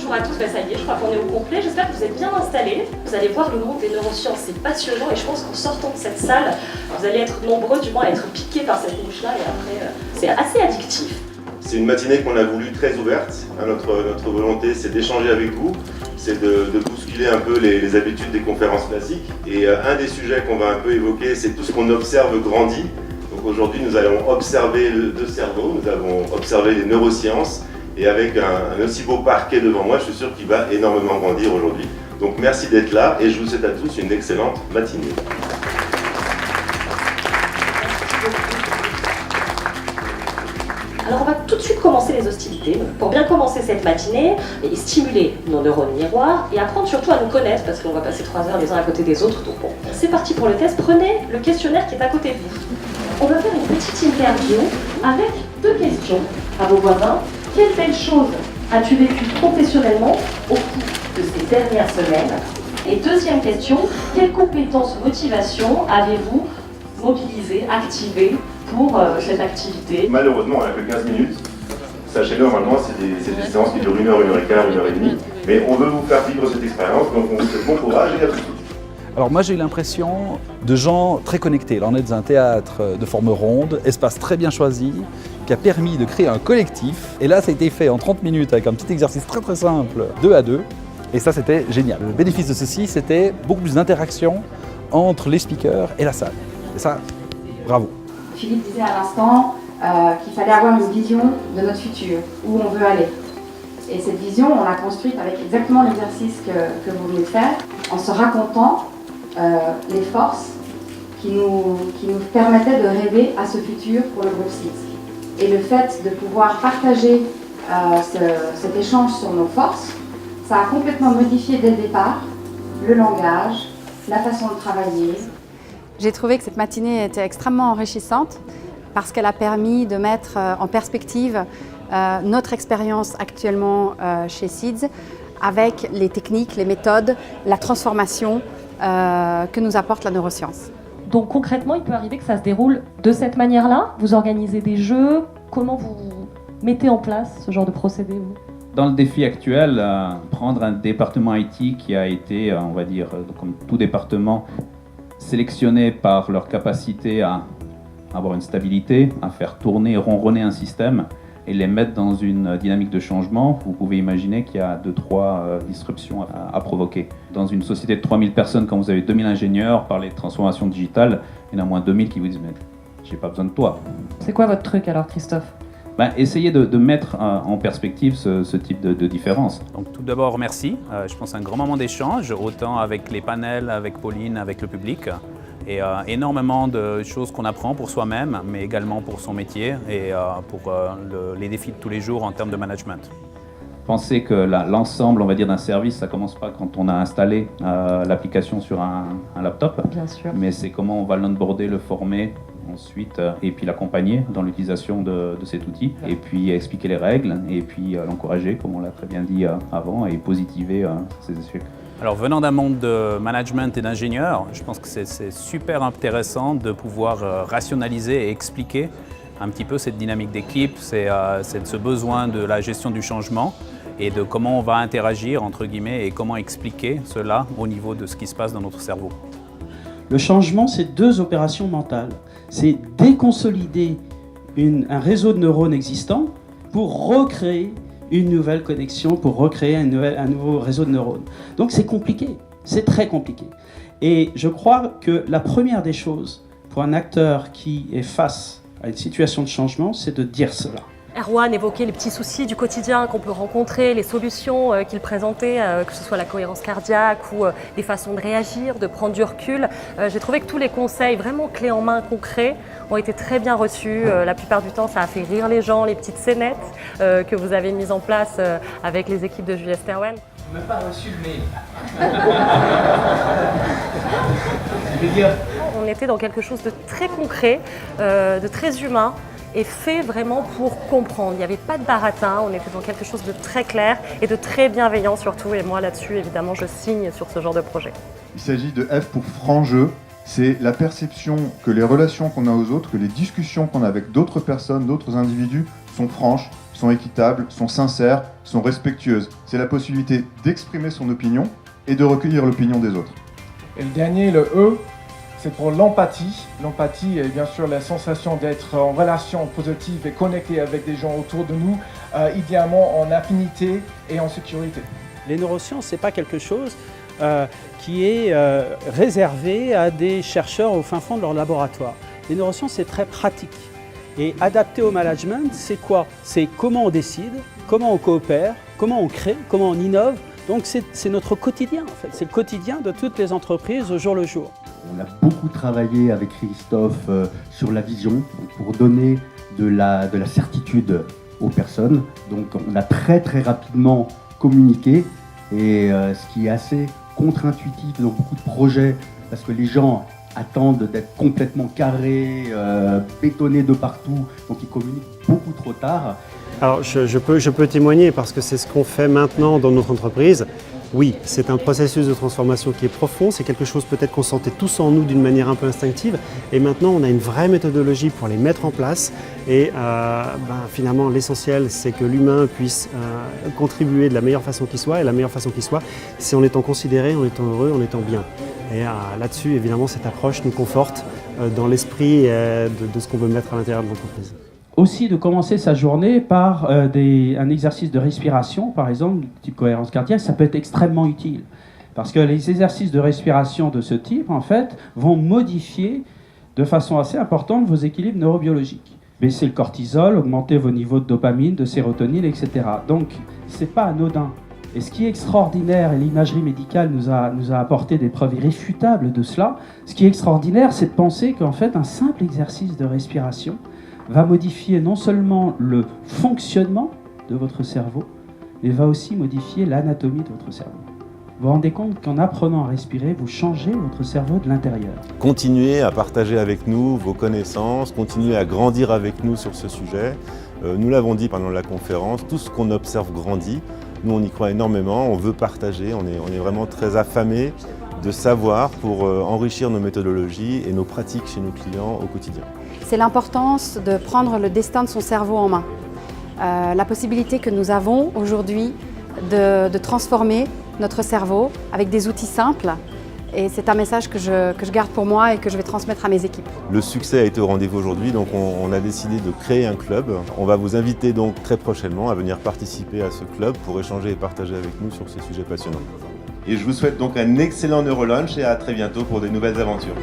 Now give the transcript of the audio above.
bonjour à tous, ça y est, je crois qu'on est au complet. J'espère que vous êtes bien installés. Vous allez voir le monde des neurosciences, c'est passionnant et je pense qu'en sortant de cette salle, vous allez être nombreux du moins à être piqués par cette mouche-là et après, c'est assez addictif. C'est une matinée qu'on a voulu très ouverte. Notre volonté, c'est d'échanger avec vous, c'est de bousculer un peu les habitudes des conférences classiques. Et un des sujets qu'on va un peu évoquer, c'est tout ce qu'on observe grandit. Donc aujourd'hui, nous allons observer le cerveau, nous allons observer les neurosciences. Et avec un aussi beau parquet devant moi, je suis sûr qu'il va énormément grandir aujourd'hui. Donc merci d'être là et je vous souhaite à tous une excellente matinée. Alors on va tout de suite commencer les hostilités, pour bien commencer cette matinée et stimuler nos neurones miroirs et apprendre surtout à nous connaître parce qu'on va passer 3 heures les uns à côté des autres. Donc bon, c'est parti pour le test, prenez le questionnaire qui est à côté de vous. On va faire une petite interview avec 2 questions à vos voisins. Quelle belle chose as-tu vécu professionnellement au cours de ces dernières semaines? Et deuxième question, quelles compétences ou motivations avez-vous mobilisées, activées pour cette activité? Malheureusement, on n'a que 15 minutes. Sachez-le, normalement, c'est des séances qui durent 1 heure, 1 heure et quart, 1 heure et demie. Mais on veut vous faire vivre cette expérience, donc on vous souhaite bon courage et à tout de suite. Alors moi j'ai eu l'impression de gens très connectés. Là on est dans un théâtre de forme ronde, espace très bien choisi, qui a permis de créer un collectif. Et là ça a été fait en 30 minutes avec un petit exercice très très simple, 2 à 2. Et ça c'était génial. Le bénéfice de ceci c'était beaucoup plus d'interaction entre les speakers et la salle. Et ça, bravo. Philippe disait à l'instant qu'il fallait avoir une vision de notre futur, où on veut aller. Et cette vision, on l'a construite avec exactement l'exercice que vous venez de faire, en se racontant les forces qui nous permettaient de rêver à ce futur pour le groupe SIDS. Et le fait de pouvoir partager cet échange sur nos forces, ça a complètement modifié dès le départ le langage, la façon de travailler. J'ai trouvé que cette matinée était extrêmement enrichissante parce qu'elle a permis de mettre en perspective notre expérience actuellement chez SIDS avec les techniques, les méthodes, la transformation que nous apporte la neuroscience. Donc concrètement, il peut arriver que ça se déroule de cette manière-là? Vous organisez des jeux? Comment vous mettez en place ce genre de procédé, vous? Dans le défi actuel, prendre un département IT qui a été, on va dire, comme tout département, sélectionné par leur capacité à avoir une stabilité, à faire tourner, ronronner un système et les mettre dans une dynamique de changement, vous pouvez imaginer qu'il y a 2-3 disruptions à provoquer. Dans une société de 3000 personnes, quand vous avez 2000 ingénieurs, parler de transformation digitale, il y en a moins 2000 qui vous disent « mais j'ai pas besoin de toi ». C'est quoi votre truc alors, Christophe? Essayez de mettre en perspective ce type de différence. Donc tout d'abord, merci. Je pense un grand moment d'échange, autant avec les panels, avec Pauline, avec le public. Et énormément de choses qu'on apprend pour soi-même, mais également pour son métier et pour les défis de tous les jours en termes de management. Pensez que l'ensemble, on va dire, d'un service, ça commence pas quand on a installé l'application sur un laptop. Bien sûr. Mais c'est comment on va l'onboarder, le former ensuite, et puis l'accompagner dans l'utilisation de cet outil, et puis expliquer les règles, et puis l'encourager, comme on l'a très bien dit avant, et positiver ses échecs. Alors venant d'un monde de management et d'ingénieurs, je pense que c'est super intéressant de pouvoir rationaliser et expliquer un petit peu cette dynamique d'équipe, c'est ce besoin de la gestion du changement et de comment on va interagir entre guillemets et comment expliquer cela au niveau de ce qui se passe dans notre cerveau. Le changement, c'est 2 opérations mentales. C'est déconsolider un réseau de neurones existant pour recréer une nouvelle connexion, pour recréer un nouveau réseau de neurones. Donc c'est compliqué, c'est très compliqué. Et je crois que la première des choses pour un acteur qui est face à une situation de changement, c'est de dire cela. Erwan évoquait les petits soucis du quotidien qu'on peut rencontrer, les solutions qu'il présentait, que ce soit la cohérence cardiaque ou les façons de réagir, de prendre du recul. J'ai trouvé que tous les conseils vraiment clés en main concrets ont été très bien reçus. La plupart du temps, ça a fait rire les gens, les petites scénettes que vous avez mises en place avec les équipes de Julius Terwen. On n'a pas reçu le mail. Je veux dire... On était dans quelque chose de très concret, de très humain, et fait vraiment pour comprendre. Il n'y avait pas de baratin, on était dans quelque chose de très clair et de très bienveillant surtout. Et moi là-dessus, évidemment, je signe sur ce genre de projet. Il s'agit de F pour franc jeu. C'est la perception que les relations qu'on a aux autres, que les discussions qu'on a avec d'autres personnes, d'autres individus sont franches, sont équitables, sont sincères, sont respectueuses. C'est la possibilité d'exprimer son opinion et de recueillir l'opinion des autres. Et le dernier, le E, c'est pour l'empathie. L'empathie est bien sûr la sensation d'être en relation positive et connecté avec des gens autour de nous, idéalement en affinité et en sécurité. Les neurosciences, ce n'est pas quelque chose qui est réservé à des chercheurs au fin fond de leur laboratoire. Les neurosciences, c'est très pratique. Et adapté au management, c'est quoi? C'est comment on décide, comment on coopère, comment on crée, comment on innove. Donc c'est notre quotidien, en fait. C'est le quotidien de toutes les entreprises au jour le jour. On a beaucoup travaillé avec Christophe sur la vision pour donner de la certitude aux personnes. Donc on a très rapidement communiqué et ce qui est assez contre-intuitif dans beaucoup de projets parce que les gens attendent d'être complètement carrés, bétonnés de partout, donc ils communiquent beaucoup trop tard. Alors je peux témoigner parce que c'est ce qu'on fait maintenant dans notre entreprise. Oui, c'est un processus de transformation qui est profond, c'est quelque chose peut-être qu'on sentait tous en nous d'une manière un peu instinctive et maintenant on a une vraie méthodologie pour les mettre en place et finalement l'essentiel c'est que l'humain puisse contribuer de la meilleure façon qui soit et la meilleure façon qui soit c'est en étant considéré, en étant heureux, en étant bien. Et là-dessus évidemment cette approche nous conforte dans l'esprit de ce qu'on veut mettre à l'intérieur de l'entreprise. Aussi de commencer sa journée par un exercice de respiration, par exemple, type cohérence cardiaque, ça peut être extrêmement utile. Parce que les exercices de respiration de ce type, en fait, vont modifier de façon assez importante vos équilibres neurobiologiques. Baisser le cortisol, augmenter vos niveaux de dopamine, de sérotonine, etc. Donc, c'est pas anodin. Et ce qui est extraordinaire, et l'imagerie médicale nous a apporté des preuves irréfutables de cela, ce qui est extraordinaire, c'est de penser qu'en fait, un simple exercice de respiration va modifier non seulement le fonctionnement de votre cerveau, mais va aussi modifier l'anatomie de votre cerveau. Vous vous rendez compte qu'en apprenant à respirer, vous changez votre cerveau de l'intérieur. Continuez à partager avec nous vos connaissances, continuez à grandir avec nous sur ce sujet. Nous l'avons dit pendant la conférence, tout ce qu'on observe grandit. Nous, on y croit énormément, on veut partager, on est vraiment très affamés de savoir pour enrichir nos méthodologies et nos pratiques chez nos clients au quotidien. C'est l'importance de prendre le destin de son cerveau en main. La possibilité que nous avons aujourd'hui de transformer notre cerveau avec des outils simples. Et c'est un message que je garde pour moi et que je vais transmettre à mes équipes. Le succès a été au rendez-vous aujourd'hui, donc on a décidé de créer un club. On va vous inviter donc très prochainement à venir participer à ce club pour échanger et partager avec nous sur ces sujets passionnants. Et je vous souhaite donc un excellent Neurolunch et à très bientôt pour de nouvelles aventures.